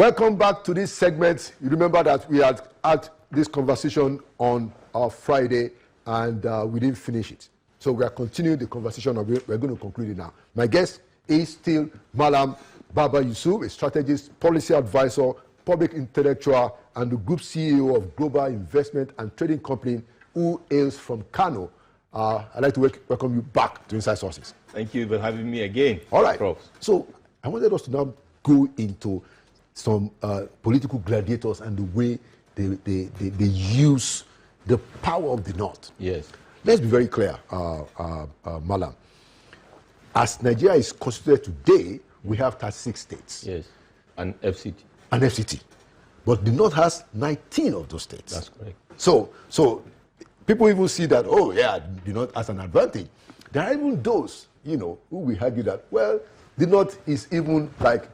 Welcome back to this segment. You remember that we had this conversation on Friday and we didn't finish it. So we are continuing the conversation. We're going to conclude it now. My guest is still Malam Baba Yusuf, a strategist, policy advisor, public intellectual, and the group CEO of Global Investment and Trading Company, who hails from Kano. I'd like to welcome you back to Inside Sources. Thank you for having me again. All right. Prof. So I wanted us to now go into some political gladiators and the way they use the power of the North. Yes. Let's be very clear, Malam. As Nigeria is constituted today, we have 36 states. Yes. And FCT. And FCT. But the North has 19 of those states. That's correct. So people even see that, oh yeah, the North has an advantage. There are even those, who will argue that, well, the North is even like,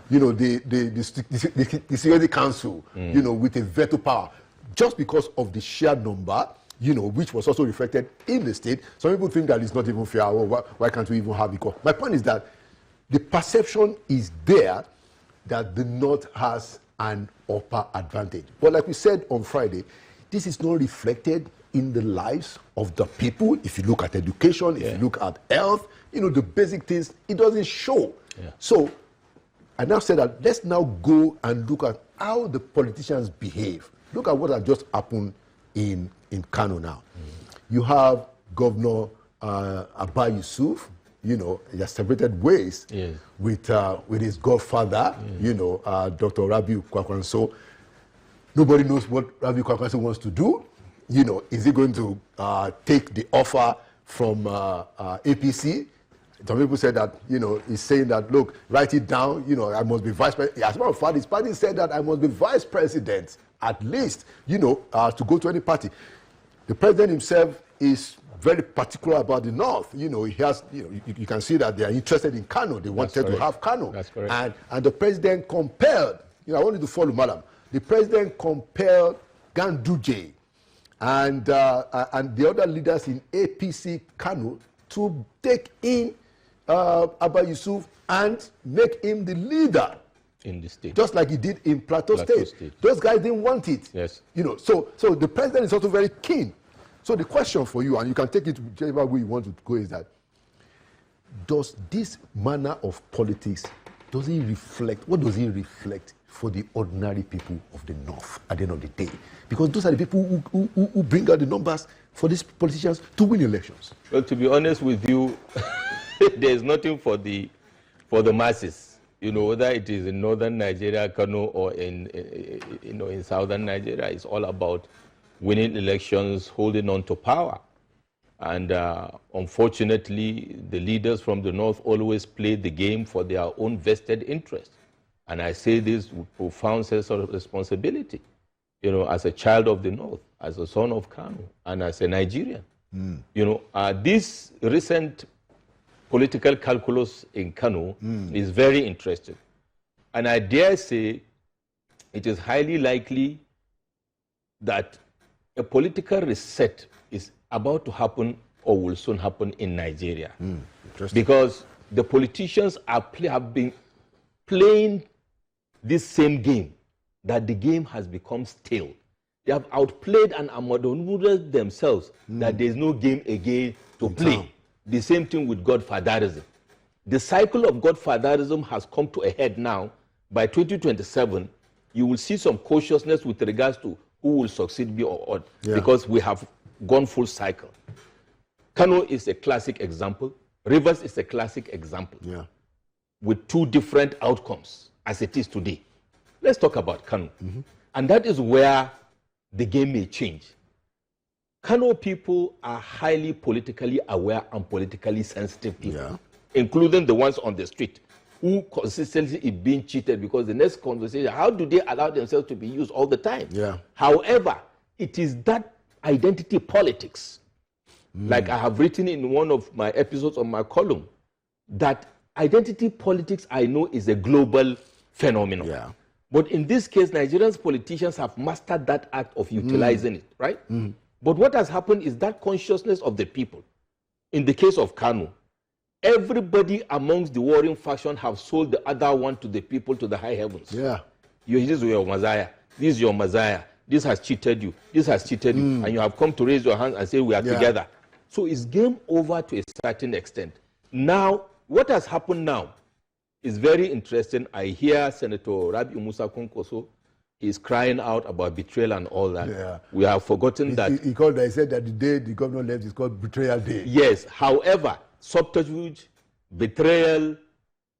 the Security Council, with a veto power, just because of the sheer number, which was also reflected in the state. Some people think that it's not even fair. Or why can't we even have equal? My point is that the perception is there that the North has an upper advantage. But like we said on Friday, this is not reflected in the lives of the people. If you look at education, if you look at health, the basic things, it doesn't show. Yeah. So I now said that let's now go and look at how the politicians behave. Look at what has just happened in Kano now. You have Governor Abba Yusuf, he has separated ways with his godfather, Dr. Rabiu Kwankwaso. Nobody knows what Rabiu Kwankwaso wants to do. Is he going to take the offer from APC? Some people said that, he's saying that, look, write it down, I must be vice president. As a matter of fact, his party said that I must be vice president, at least, to go to any party. The president himself is very particular about the North. He has, you can see that they are interested in Kano. They wanted to have Kano. That's correct. And the president compelled, I want you to follow, madam. The president compelled Ganduje and the other leaders in APC Kano to take in Abba Yusuf and make him the leader in the state, just like he did in Plateau State. Those guys didn't want it. Yes. So the president is also very keen. So the question for you, and you can take it whichever way you want to go, is that does this manner of politics, what does it reflect for the ordinary people of the North at the end of the day? Because those are the people who bring out the numbers for these politicians to win elections. Well, to be honest with you, there's nothing for the masses. Whether it is in northern Nigeria, Kano, or in southern Nigeria, it's all about winning elections, holding on to power. And unfortunately, the leaders from the North always play the game for their own vested interest. And I say this with profound sense of responsibility, as a child of the North, as a son of Kano, and as a Nigerian. This recent political calculus in Kano is very interesting. And I dare say it is highly likely that a political reset is about to happen or will soon happen in Nigeria. Because the politicians have been playing this same game, that the game has become stale. They have outplayed and maneuvered themselves that there is no game again to play. The same thing with godfatherism. The cycle of godfatherism has come to a head now. By 2027, you will see some cautiousness with regards to who will succeed, be or odd, because we have gone full cycle. Kano is a classic example. Rivers is a classic example. With two different outcomes as it is today. Let's talk about Kano. And that is where the game may change. Kano people are highly politically aware and politically sensitive people, including the ones on the street who consistently is being cheated, because the next conversation, how do they allow themselves to be used all the time? However, it is that identity politics, like I have written in one of my episodes on my column, that identity politics I know is a global phenomenon. But in this case, Nigerian politicians have mastered that act of utilizing it, right? But what has happened is that consciousness of the people. In the case of Kano, everybody amongst the warring faction have sold the other one to the people, to the high heavens. This is your Messiah. This is your Messiah. This has cheated you. This has cheated you. And you have come to raise your hands and say, we are together. So it's game over to a certain extent. Now, what has happened now is very interesting. I hear Senator Rabiu Musa Kwankwaso is crying out about betrayal and all that. Yeah. We have forgotten that. He said that the day the governor left is called Betrayal Day. Yes. However, subterfuge, betrayal,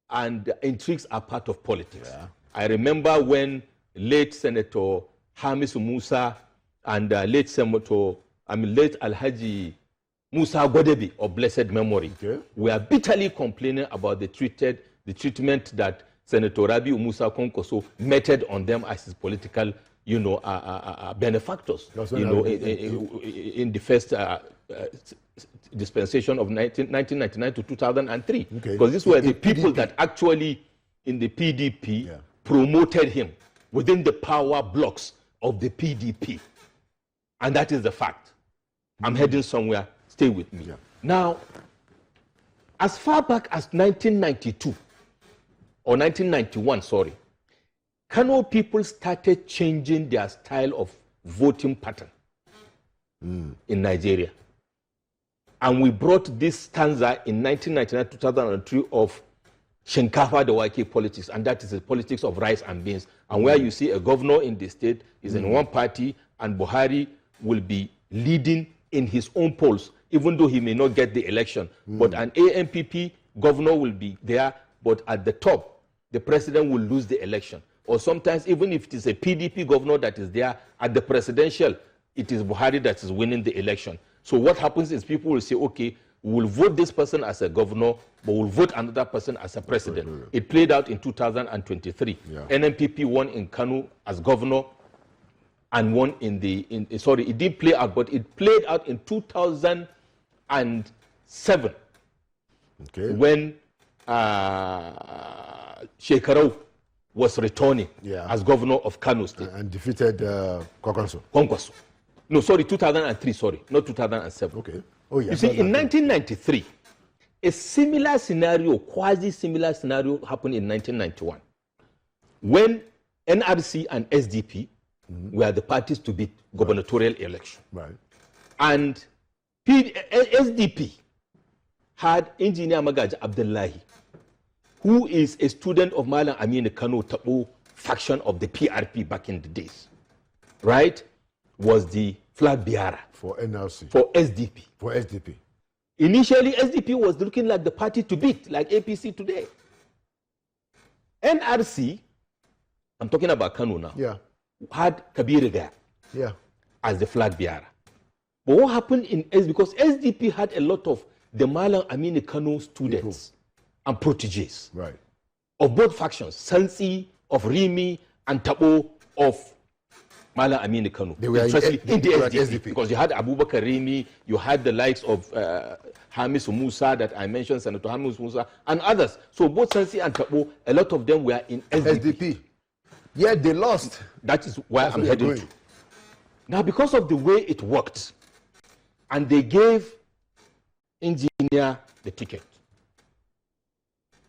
and intrigues are part of politics. Yeah. I remember when late Senator Hamisu Musa and late Alhaji Musa Gwadebi of blessed memory were bitterly complaining about the treatment that Senator Rabiu Musa Kwankwaso meted on them as his political, benefactors. In the first dispensation of 1999 to 2003, because these were the people that actually in the PDP promoted him within the power blocks of the PDP, and that is the fact. I'm heading somewhere. Stay with me. Now, as far back as 1992 or 1991, sorry, Kano people started changing their style of voting pattern in Nigeria. And we brought this stanza in 1999-2003 of Shinkafa Dawaki politics, and that is the politics of rice and beans. And where you see a governor in the state is in one party, and Buhari will be leading in his own polls, even though he may not get the election. But an ANPP governor will be there, but at the top, the president will lose the election. Or sometimes, even if it is a PDP governor that is there, at the presidential, it is Buhari that is winning the election. So what happens is people will say, okay, we'll vote this person as a governor, but we'll vote another person as a president. It played out in 2023. NNPP won in Kano as governor and won in sorry, it didn't play out, but it played out in 2007 when Shekarau was returning as governor of Kano State. And defeated Kwankwaso. Kwankwaso. No, sorry, 2003, sorry, not 2007. Okay. Oh, yeah. You see, in 1993, a similar scenario, quasi-similar scenario happened in 1991, when NRC and SDP were the parties to beat gubernatorial election. And SDP had Engineer Magaji Abdullahi, who is a student of Malam Aminu Kano Tabo faction of the PRP back in the days, right? Was the flag bearer for NRC, for SDP. For SDP. Initially, SDP was looking like the party to beat, like APC today. NRC, I'm talking about Kano now, had Kabir there as the flag bearer. But what happened because SDP had a lot of the Malam Aminu Kano students and proteges of both factions, Sansi of Rimi and Tabo of Malam Aminu Kano. They were in the SDP, because you had Abubakar Rimi, you had the likes of Hamisu Musa that I mentioned, Senator Hamisu Musa, and others. So both Sansi and Tabo, a lot of them were in SDP. Yeah, they lost. That is where I'm heading to. Now, because of the way it worked, and they gave Engineer the ticket,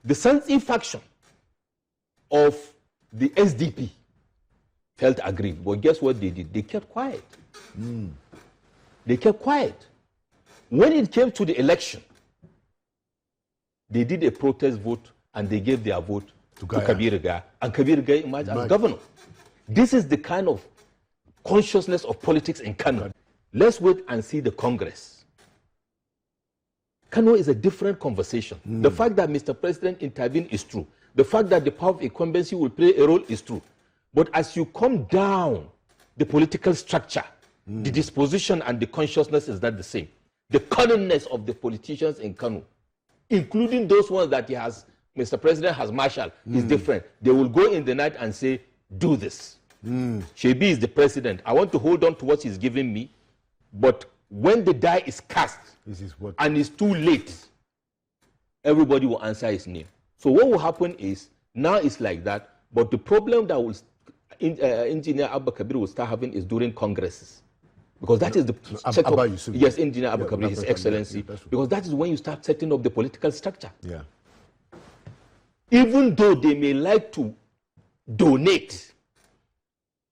the Sansi faction of the SDP felt aggrieved. But guess what they did? They kept quiet. They kept quiet. When it came to the election, they did a protest vote and they gave their vote to Kabir Gaya. And Kabir Gaya emerged as governor. This is the kind of consciousness of politics in Kano. Let's wait and see the Congress. Kano is a different conversation. The fact that Mr. President intervened is true. The fact that the power of incumbency will play a role is true. But as you come down the political structure, the disposition and the consciousness is not the same. The cunningness of the politicians in Kano, including those ones that Mr. President has marshaled, is different. They will go in the night and say, do this. Shebi is the president. I want to hold on to what he's giving me, but when the die is cast and it's too late, everybody will answer his name. So what will happen is, now it's like that, but the problem that will Engineer Abba Kabir will start having is during congresses. Because that is the Yusuf. Yes, Engineer Abba Kabir, His Excellency. Because that is when you start setting up the political structure. Even though they may like to donate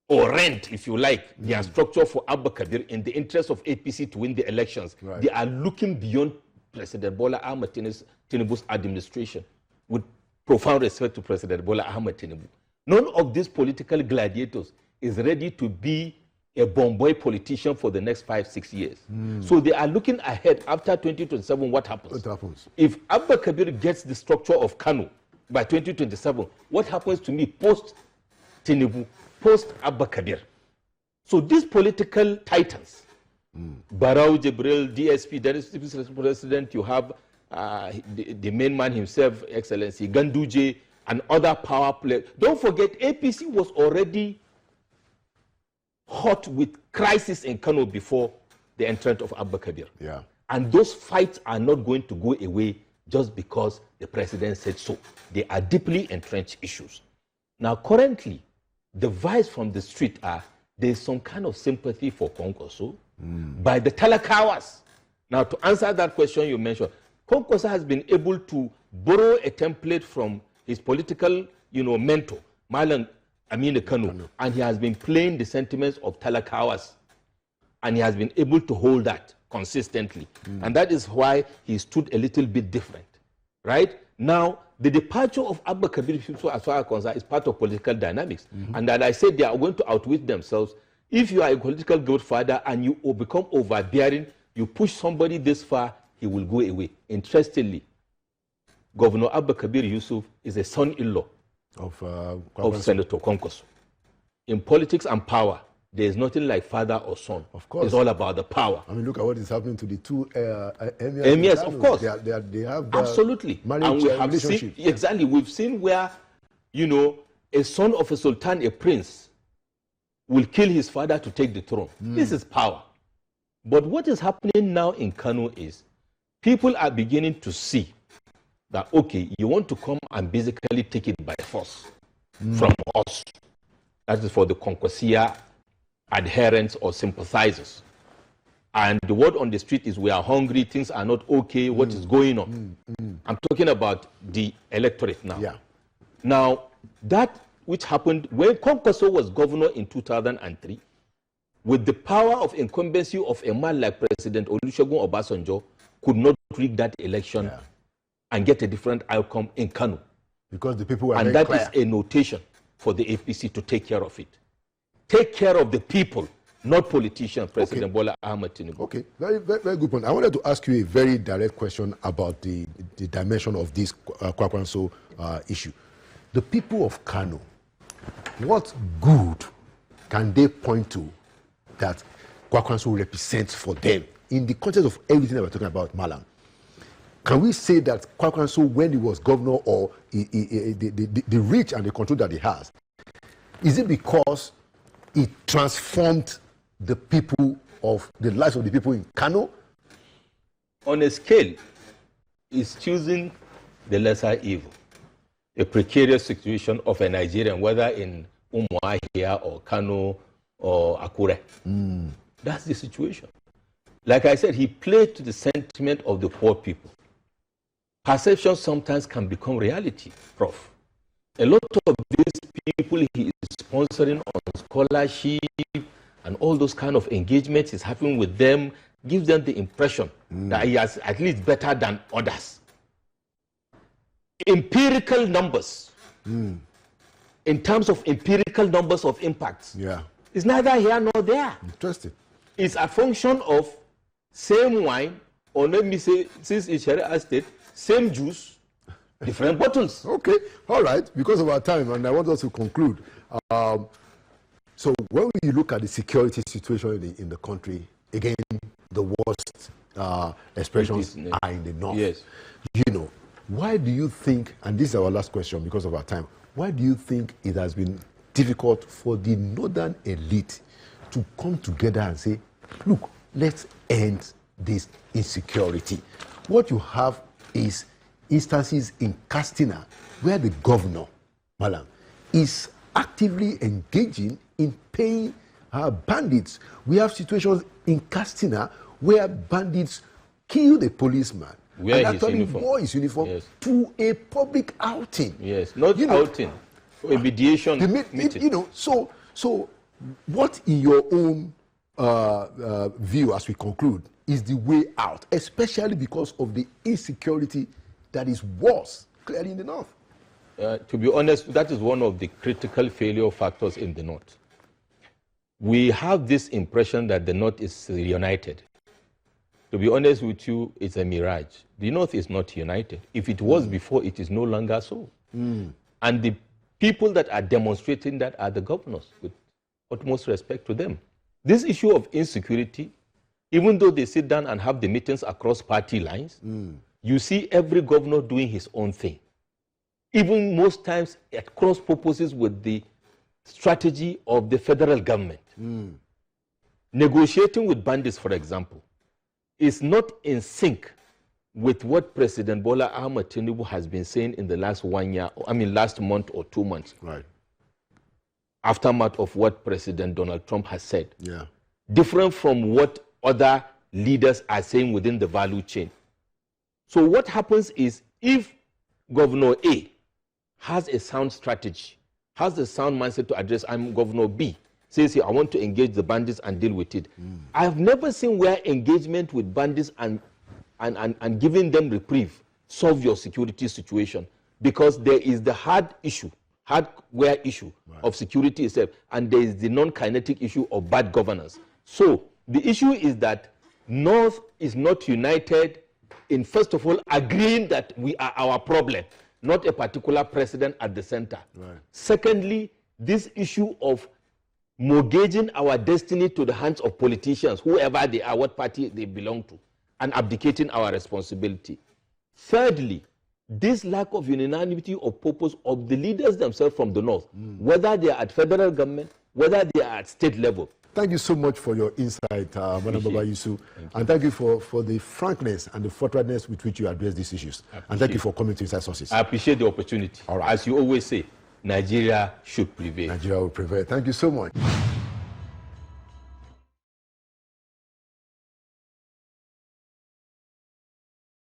or rent, if you like, their structure for Abba Kabir in the interest of APC to win the elections. Right. They are looking beyond President Bola Ahmed Tinubu's administration with profound respect to President Bola Ahmed Tinubu. None of these political gladiators is ready to be a bomboy politician for the next 5-6 years. So they are looking ahead after 2027. What happens? What happens? If Abba Kabir gets the structure of Kano by 2027, what happens to me post Tinubu, post Abba Kabir? So these political titans, Barau Jibril, DSP, that is the president, you have the main man himself, Excellency Ganduje, and other power players. Don't forget, APC was already hot with crisis in Kano before the entrance of Abba Kabir. Yeah. And those fights are not going to go away just because the president said so. They are deeply entrenched issues. Now, currently, the vibes from the street are there's some kind of sympathy for Kwankwaso by the Talakawas. Now, to answer that question you mentioned, Kwankwaso has been able to borrow a template from his political, mentor, Malam Aminu Kano, and he has been playing the sentiments of Talakawas, and he has been able to hold that consistently. And that is why he stood a little bit different, right? Now, the departure of Abba Kabir, as far as concerned, is part of political dynamics. And that I said they are going to outwit themselves. If you are a political godfather and you become overbearing, you push somebody this far, he will go away. Interestingly, Governor Abba Kabir Yusuf is a son-in-law of Senator Kwankwaso. In politics and power, there is nothing like father or son. Of course. It's all about the power. I mean, look at what is happening to the two emirs. Emirs, of course. They have absolutely. Marriage and we have relationship. seen, exactly, we've seen where, a son of a sultan, a prince, will kill his father to take the throne. This is power. But what is happening now in Kano is people are beginning to see that, okay, you want to come and basically take it by force from us. That is for the Kwankwasia adherents or sympathizers. And the word on the street is we are hungry, things are not okay, what is going on? I'm talking about the electorate now. Yeah. Now, that which happened when Kwankwaso was governor in 2003, with the power of incumbency of a man like President Olusegun Obasanjo, could not rig that election and get a different outcome in Kano. Because the people were and very that is a notation for the APC to take care of it. Take care of the people, not politicians, President Bola Ahmed Tinubu. Okay, very, very, very good point. I wanted to ask you a very direct question about the dimension of this Kwankwaso issue. The people of Kano, what good can they point to that Kwankwaso represents for them in the context of everything that we're talking about, Malam? Can we say that Kwankwaso, when he was governor, or the reach and the control that he has, is it because it transformed the people of the lives of the people in Kano? On a scale, it's choosing the lesser evil. A precarious situation of a Nigerian, whether in Umuahia or Kano or Akure. That's the situation. Like I said, he played to the sentiment of the poor people. Perception sometimes can become reality, Prof. A lot of these people he is sponsoring on scholarship and all those kind of engagements he's having with them gives them the impression that he is at least better than others. Empirical numbers, in terms of empirical numbers of impacts, it's neither here nor there. Interesting. It's a function of same wine, or let me say, since it's Sharia state, same juice, different bottles. Okay, all right, because of our time, and I want us to conclude. So when you look at the security situation in the country, again, the worst expressions are in the north. Yes. Why do you think, and this is our last question because of our time, why do you think it has been difficult for the northern elite to come together and say, look, let's end this insecurity? What you have is instances in Katsina where the governor, Malam, is actively engaging in paying bandits. We have situations in Katsina where bandits kill the policeman and actually wore his uniform to a public outing. Yes, not outing, a mediation meeting. So What, in your own view, as we conclude, is the way out, especially because of the insecurity that is worse, clearly in the North? To be honest, that is one of the critical failure factors in the North. We have this impression that the North is united. To be honest with you, it's a mirage. The North is not united. If it was before, it is no longer so. And the people that are demonstrating that are the governors, with utmost respect to them. This issue of insecurity, even though they sit down and have the meetings across party lines, you see every governor doing his own thing. Even most times at cross purposes with the strategy of the federal government. Negotiating with bandits, for example, is not in sync with what President Bola Ahmed Tinubu has been saying in the last 1 year, last month or 2 months. Right. Aftermath of what President Donald Trump has said. Yeah. Different from what other leaders are saying within the value chain. So what happens is, if Governor A has a sound strategy, has a sound mindset to address, Governor B says, I want to engage the bandits and deal with it. I have never seen where engagement with bandits and giving them reprieve solve your security situation, because there is the hardware issue of security itself, and there is the non-kinetic issue of bad governance. So the issue is that North is not united in, first of all, agreeing that we are our problem, not a particular president at the center. Right. Secondly, this issue of mortgaging our destiny to the hands of politicians, whoever they are, what party they belong to, and abdicating our responsibility. Thirdly, this lack of unanimity of purpose of the leaders themselves from the North, whether they are at federal government, whether they are at state level. Thank you so much for your insight, Madam Baba Yusuf. And thank you for the frankness and the forthrightness with which you address these issues. And thank you for coming to Inside Sources. I appreciate the opportunity. All right. As you always say, Nigeria should prevail. Nigeria will prevail. Thank you so much.